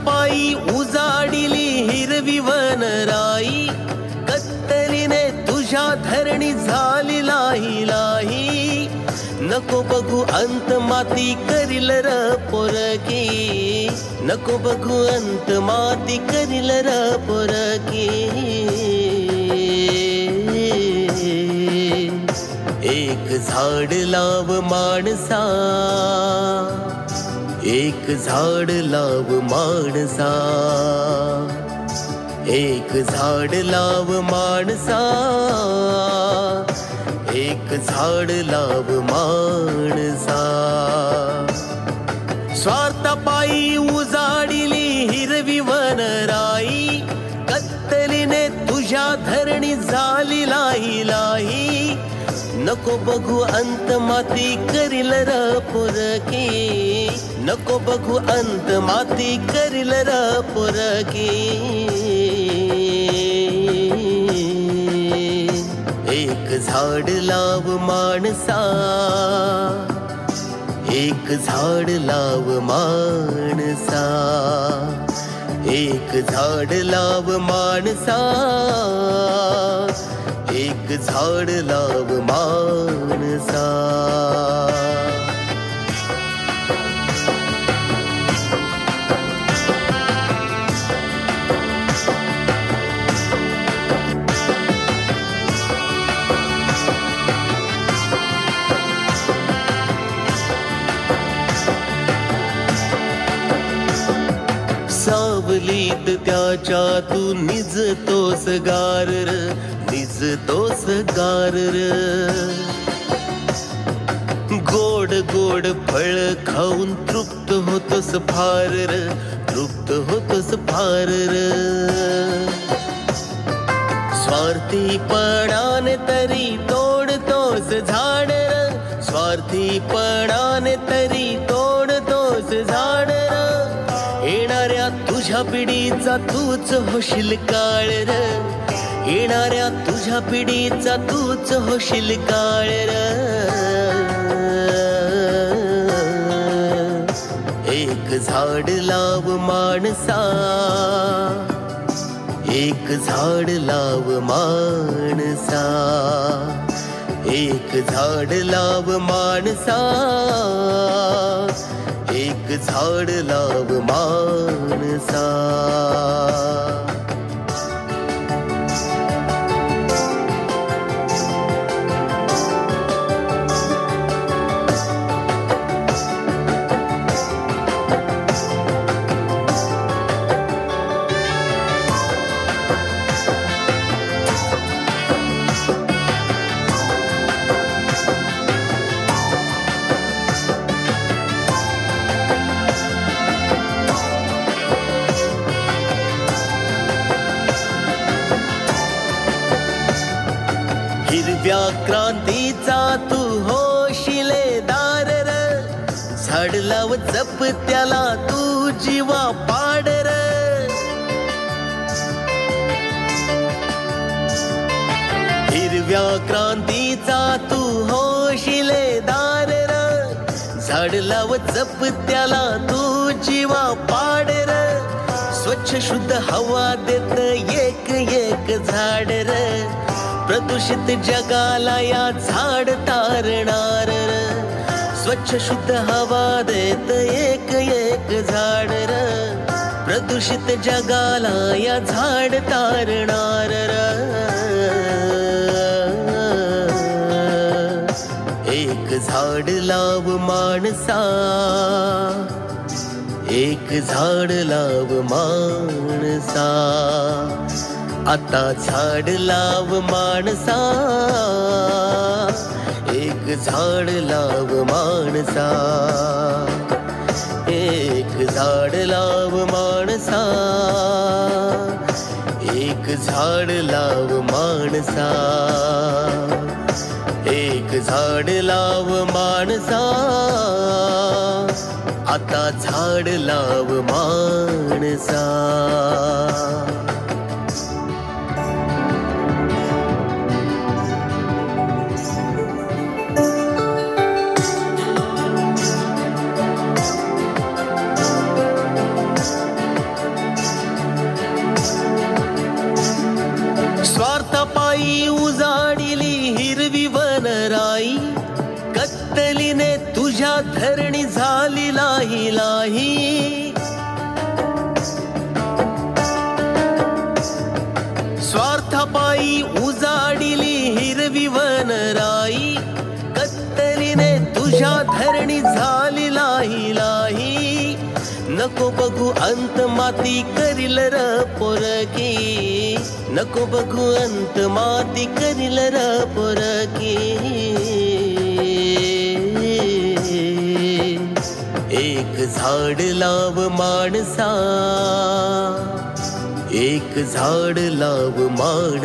पायी उजाडिली हिरवी वनराई, कत्तलीने तुझ्या धरणी झाली लाही लाही. नको बघू अंत माती करील र पोरकी, नको बघू अंत माती करील र पोरकी. एक झाड लाव माणसा, एक झाड लाव माणसा, एक झाड लाव माणसा, एक झाड लाव माणसा. स्वार्थापायी उजाडिली हिरवी वनराई, कत्तलीने तुझ्या धरणी झाली लाही लाही. नको बघू अंत माती करील र पोरकी, नको बघू अंत माती करील र पोरकी. एक झाड लाव माणसा, एक झाड लाव माणसा, एक झाड लाव माणसा, एक झाड लाव माणसा. सावलीत त्याच्या तू निजतोस गार, निजतोस गार. गोड गोड फळ खाऊन तृप्त होतोस फार, तृप्त होतोस फार. स्वार्थीपणाने तरी तोडतोस झाड, स्वार्थीपणाने तरी तोडतोस झाड. येणाऱ्या तुझ्या पिढीचा तूच होशील काळ र, येणाऱ्या तुझ्या पिढीचा तूच होशील काळ र. एक झाड लाव माणसा, एक झाड लाव माणसा, एक झाड लाव माणसा, एक झाड लाव माणसा. हिरव्या क्रांतीचा तू होशिलेदार र, झाड लाव जप त्याला तू जीवा पाड र. हिरव्या क्रांतीचा तू होशिलेदार र, झाड लाव जप त्याला तू जीवा पाड र. स्वच्छ शुद्ध हवा देत एक एक झाड र, प्रदूषित जगाला या झाड तारणार. स्वच्छ शुद्ध हवा देत एक एक झाड, प्रदूषित जगाला या झाड तारणार. एक झाड लाव माणसा, एक झाड लाव माणसा. आता झाड लाव माणसा, एक झाड लाव माणसा. एक झाड लाव माणसा, एक झाड लाव माणसा. एक झाड लाव माणसा, आता झाड लाव माणसा. धरणी झाली लाही लाही. स्वार्थापायी उजाडिली हिरवी वनराई. कत्तलीने तुझ्या धरणी झाली लाही लाही. नको बघू अंत माती करील र पोरकी. नको बघू अंत माती करील र पोरकी. एक झाड लाव माणसा, एक झाड लाव माणसा.